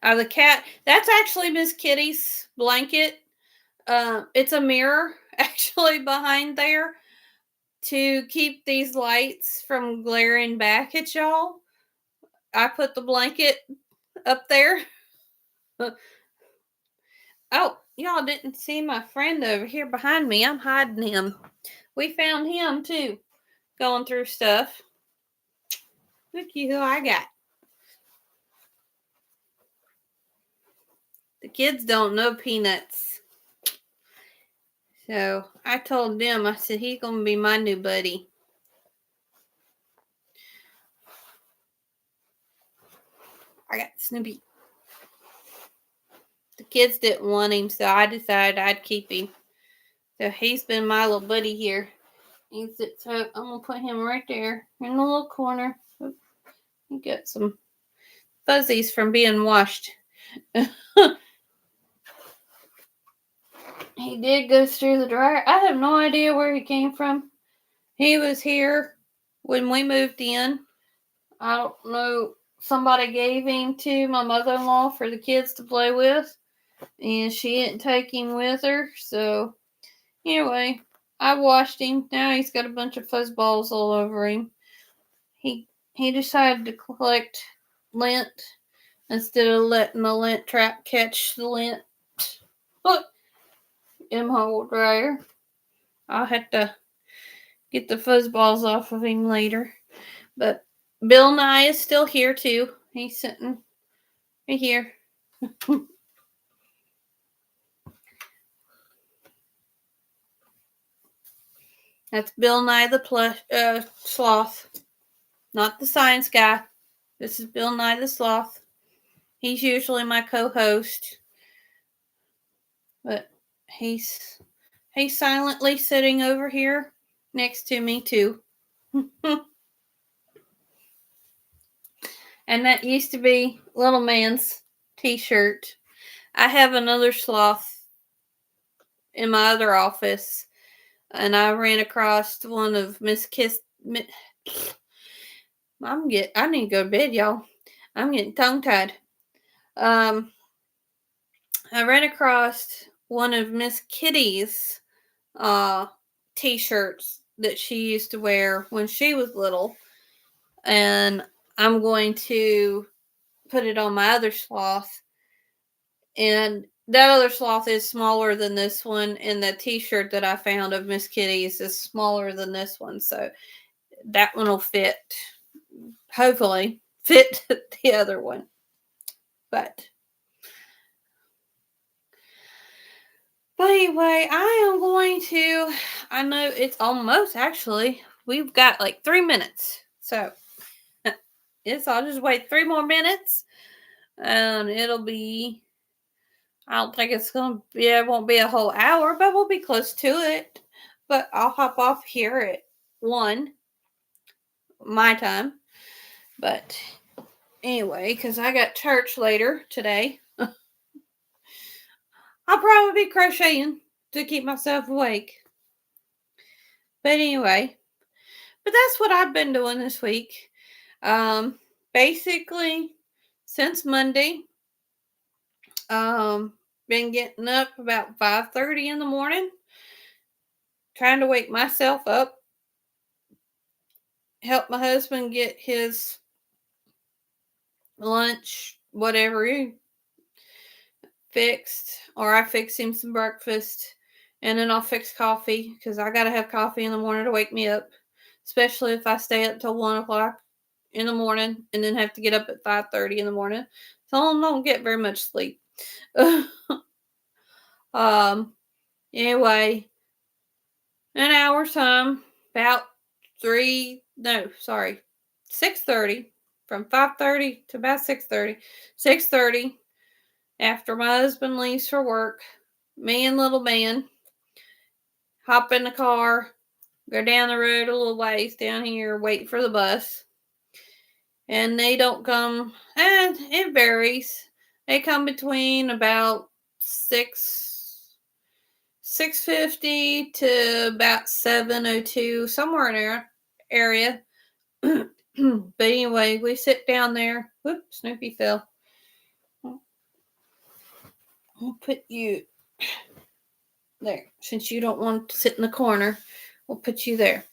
the cat, that's actually Miss Kitty's blanket. It's a mirror actually behind there to keep these lights from glaring back at y'all. I put the blanket up there. Oh, y'all didn't see my friend over here behind me. I'm hiding him. We found him too, going through stuff. Looky who I got. The kids don't know Peanuts. So I told them, I said, he's going to be my new buddy. I got Snoopy. The kids didn't want him, so I decided I'd keep him. So he's been my little buddy here. So I'm going to put him right there in the little corner. He got some fuzzies from being washed. He did go through the dryer. I have no idea where he came from. He was here when we moved in. I don't know. Somebody gave him to my mother-in-law for the kids to play with, and she didn't take him with her. So anyway, I washed him. Now he's got a bunch of fuzzballs all over him. He decided to collect lint instead of letting the lint trap catch the lint in my old dryer. I'll have to get the fuzzballs off of him later. But Bill Nye is still here too. He's sitting right here. That's Bill Nye the sloth, not the science guy. This is Bill Nye the Sloth. He's usually my co-host, but he's silently sitting over here next to me too. And that used to be Little Man's t-shirt. I have another sloth in my other office, and I ran across one of Miss Kiss. I need to go to bed, y'all. I'm getting tongue-tied. I ran across one of Miss Kitty's t-shirts that she used to wear when she was little, and I'm going to put it on my other sloth. And that other sloth is smaller than this one, and the t-shirt that I found of Miss Kitty's is smaller than this one, so that one will fit, hopefully fit the other one. But anyway, I know it's almost, actually, we've got like 3 minutes, so I'll just wait 3 more minutes, and it'll be, I don't think it's gonna be, it won't be a whole hour, but we'll be close to it. But I'll hop off here at 1 my time. But anyway, because I got church later today, I'll probably be crocheting to keep myself awake. But anyway, that's what I've been doing this week. Basically, since Monday, been getting up about 5:30 in the morning, trying to wake myself up, help my husband get his lunch, whatever he fixed, or I fix him some breakfast, and then I'll fix coffee, because I gotta have coffee in the morning to wake me up, especially if I stay up till 1 o'clock in the morning and then have to get up at 5:30 in the morning. So I don't get very much sleep. Anyway, an hour's time, about 6:30, from 5:30 to about 6:30. 6:30, after my husband leaves for work, me and little man hop in the car, go down the road a little ways down here, wait for the bus. And they don't come, and it varies. They come between about 6:50 to about 7:02, somewhere in there area. But anyway, we sit down there. Whoop, Snoopy fell. We'll put you there. Since you don't want to sit in the corner, we'll put you there.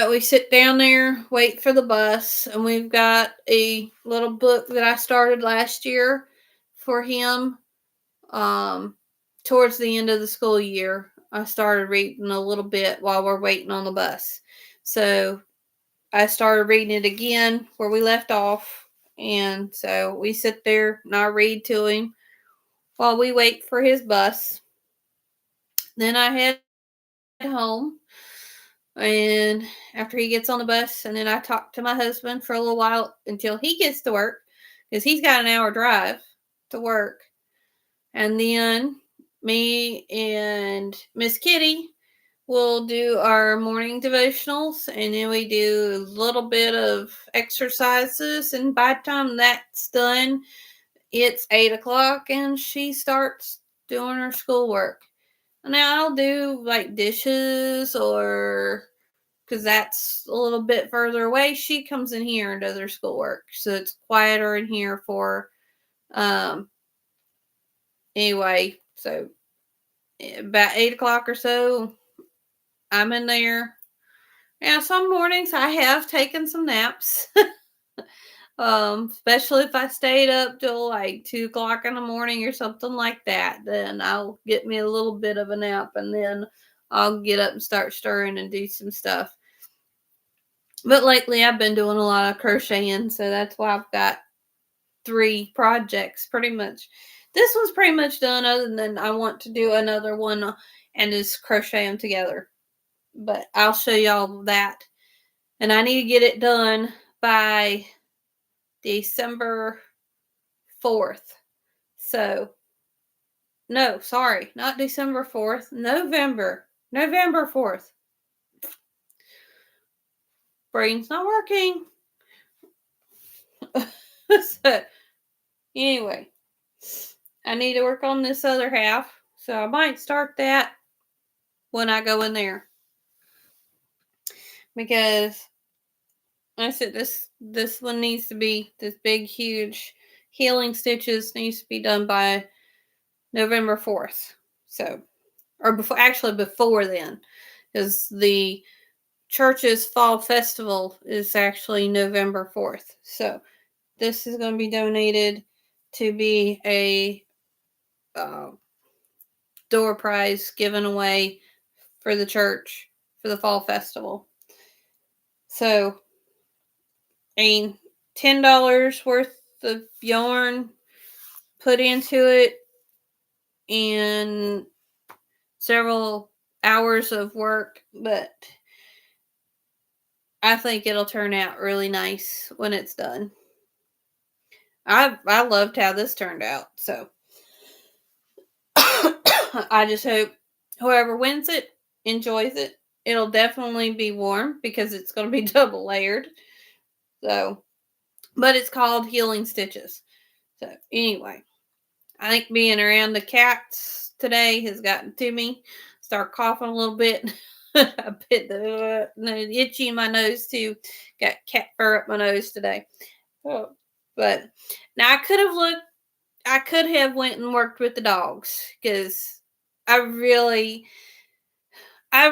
We sit down there, wait for the bus, and we've got a little book that I started last year for him. Towards the end of the school year, I started reading a little bit while we're waiting on the bus. So I started reading it again where we left off. And so we sit there and I read to him while we wait for his bus. Then I head home, and after he gets on the bus, and then I talk to my husband for a little while until he gets to work, because he's got an hour drive to work. And then me and Miss Kitty will do our morning devotionals, and then we do a little bit of exercises, and by the time that's done, it's 8 o'clock and she starts doing her schoolwork. Now I'll do like dishes, or because that's a little bit further away, she comes in here and does her schoolwork, so it's quieter in here for anyway. So about 8 o'clock or so, I'm in there. Now some mornings I have taken some naps. Especially if I stayed up till like 2 o'clock in the morning or something like that, then I'll get me a little bit of a nap, and then I'll get up and start stirring and do some stuff. But lately I've been doing a lot of crocheting, so that's why I've got 3 projects pretty much. This one's pretty much done, other than I want to do another one and just crochet them together. But I'll show y'all that And I need to get it done by December 4th. So, no, sorry, not December 4th, November 4th. Brain's not working. So, anyway, I need to work on this other half. So, I might start that when I go in there. Because I said this one needs to be, this big huge healing stitches needs to be done by November 4th. So, or before then, because the church's fall festival is actually November 4th. So this is going to be donated to be a uh, door prize given away for the church for the fall festival. So, I mean, $10 worth of yarn put into it and several hours of work, but I think it'll turn out really nice when it's done. I loved how this turned out, so I just hope whoever wins it enjoys it. It'll definitely be warm because it's going to be double layered. So, but it's called Healing Stitches. So, anyway, I think being around the cats today has gotten to me. Start coughing a little bit. I bit the itchy in my nose too. Got cat fur up my nose today. Oh, but now I could have went and worked with the dogs because I'd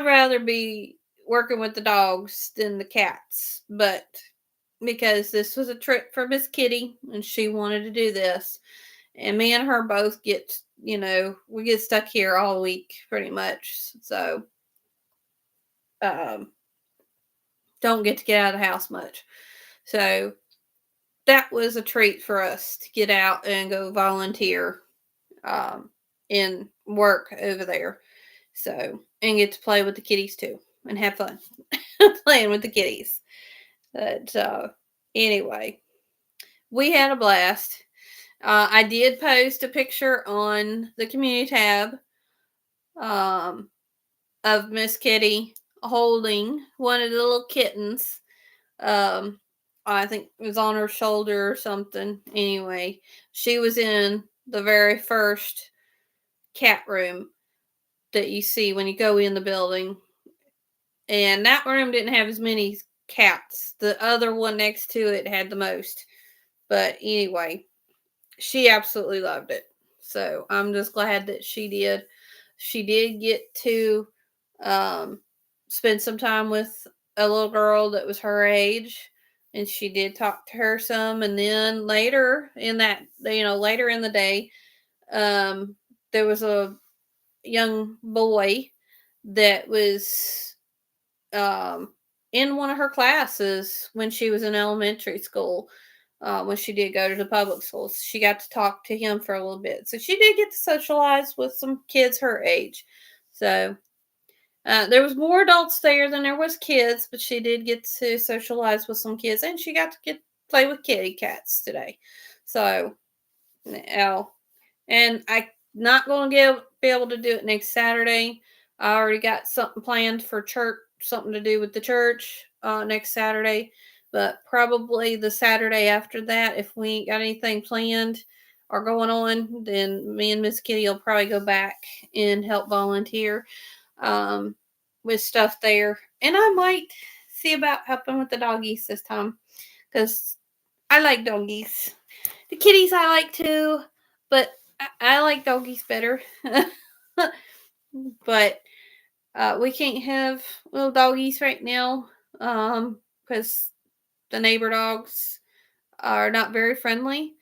rather be working with the dogs than the cats. But because this was a trip for Miss Kitty and she wanted to do this, and me and her both get, we get stuck here all week pretty much. So, um, don't get to get out of the house much. So that was a treat for us to get out and go volunteer and work over there. So, and get to play with the kitties too and have fun playing with the kitties. But anyway, we had a blast. I did post a picture on the community tab um, of Miss Kitty holding one of the little kittens. Um, I think it was on her shoulder or something. Anyway, she was in the very first cat room that you see when you go in the building. And that room didn't have as many cats. The other one next to it had the most. But anyway, she absolutely loved it. So I'm just glad that she did. She did get to um, spend some time with a little girl that was her age. And she did talk to her some. And then later in later in the day, um, there was a young boy that was in one of her classes when she was in elementary school. When she did go to the public schools, she got to talk to him for a little bit. So she did get to socialize with some kids her age. So there was more adults there than there was kids, but she did get to socialize with some kids, and she got to play with kitty cats today. So now, and I not going to be able to do it next Saturday. I already got something planned for church, something to do with the church next Saturday, but probably the Saturday after that, if we ain't got anything planned or going on, then me and Miss Kitty will probably go back and help volunteer um, with stuff there. And I might see about helping with the doggies this time because I like doggies. The kitties I like too, but I like doggies better. But we can't have little doggies right now because the neighbor dogs are not very friendly,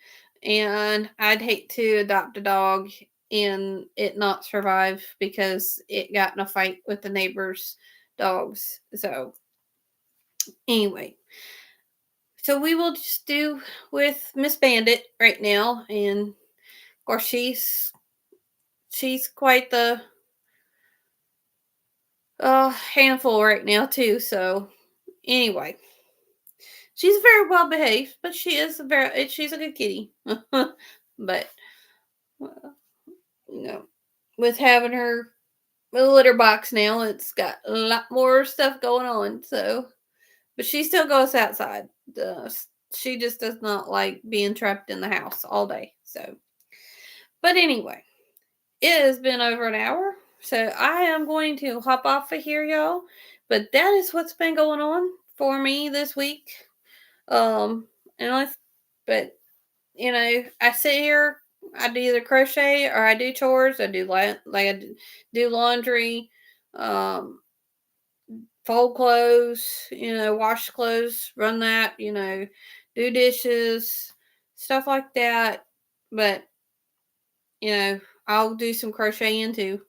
and I'd hate to adopt a dog and it not survive because it got in a fight with the neighbor's dogs. So anyway, so we will just do with Miss Bandit right now, and of course she's quite the handful right now too. So anyway, she's very well behaved, but she's a good kitty. But you know, with having her litter box now, it's got a lot more stuff going on. So, but she still goes outside. She just does not like being trapped in the house all day. So, but anyway, it has been over an hour. So I am going to hop off of here, y'all. But that is what's been going on for me this week. Um, and I, but I sit here. I do either crochet or I do chores. I do do laundry, fold clothes. Wash clothes, run that. Do dishes, stuff like that. But I'll do some crocheting too.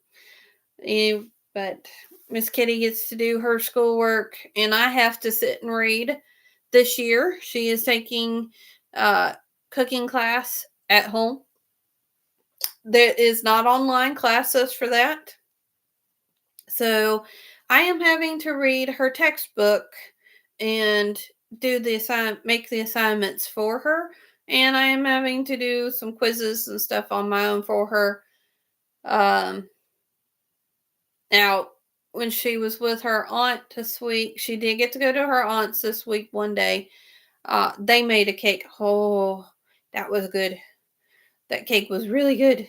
But Miss Kitty gets to do her schoolwork, and I have to sit and read. This year, she is taking cooking class at home. There is not online classes for that. So I am having to read her textbook and make the assignments for her. And I am having to do some quizzes and stuff on my own for her. Now, when she was with her aunt this week, she did get to go to her aunt's this week one day. They made a cake. Oh, that was good. That cake was really good.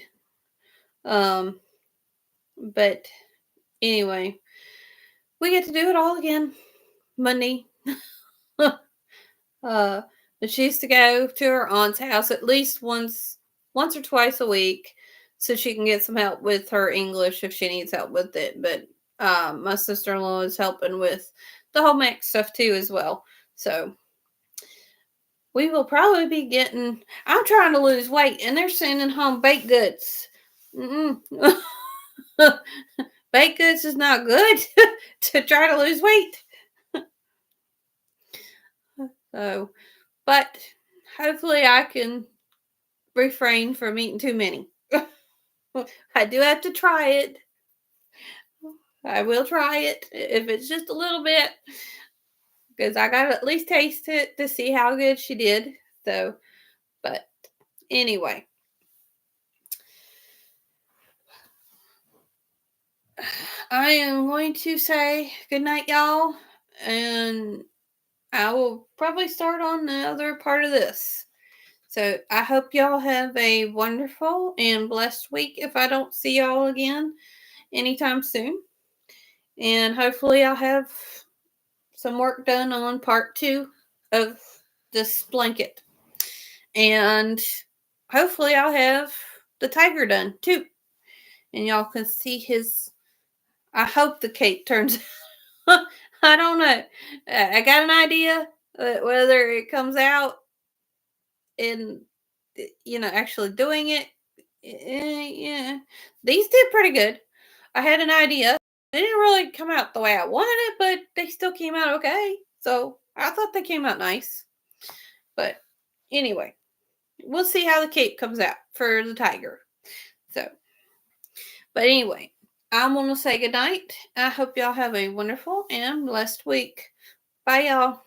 But anyway, we get to do it all again Monday. But she used to go to her aunt's house at least once or twice a week, so she can get some help with her English if she needs help with it. But my sister-in-law is helping with the home ec stuff too as well. So we will probably be getting. I'm trying to lose weight, and they're sending home baked goods. Baked goods is not good to try to lose weight. So, but hopefully I can refrain from eating too many. I do have to try it. I will try it if it's just a little bit, because I got to at least taste it to see how good she did. So, but anyway, I am going to say good night, y'all, and I will probably start on the other part of this. So I hope y'all have a wonderful and blessed week if I don't see y'all again anytime soon. And hopefully I'll have some work done on part 2 of this blanket. And hopefully I'll have the tiger done too. And y'all can see I hope the cake turns I don't know. I got an idea, whether it comes out in actually doing it. Yeah, these did pretty good. I had an idea. They didn't really come out the way I wanted it, but they still came out okay. So I thought they came out nice. But anyway, we'll see how the cake comes out for the tiger. So, but anyway, I'm going to say goodnight. I hope y'all have a wonderful and blessed week. Bye, y'all.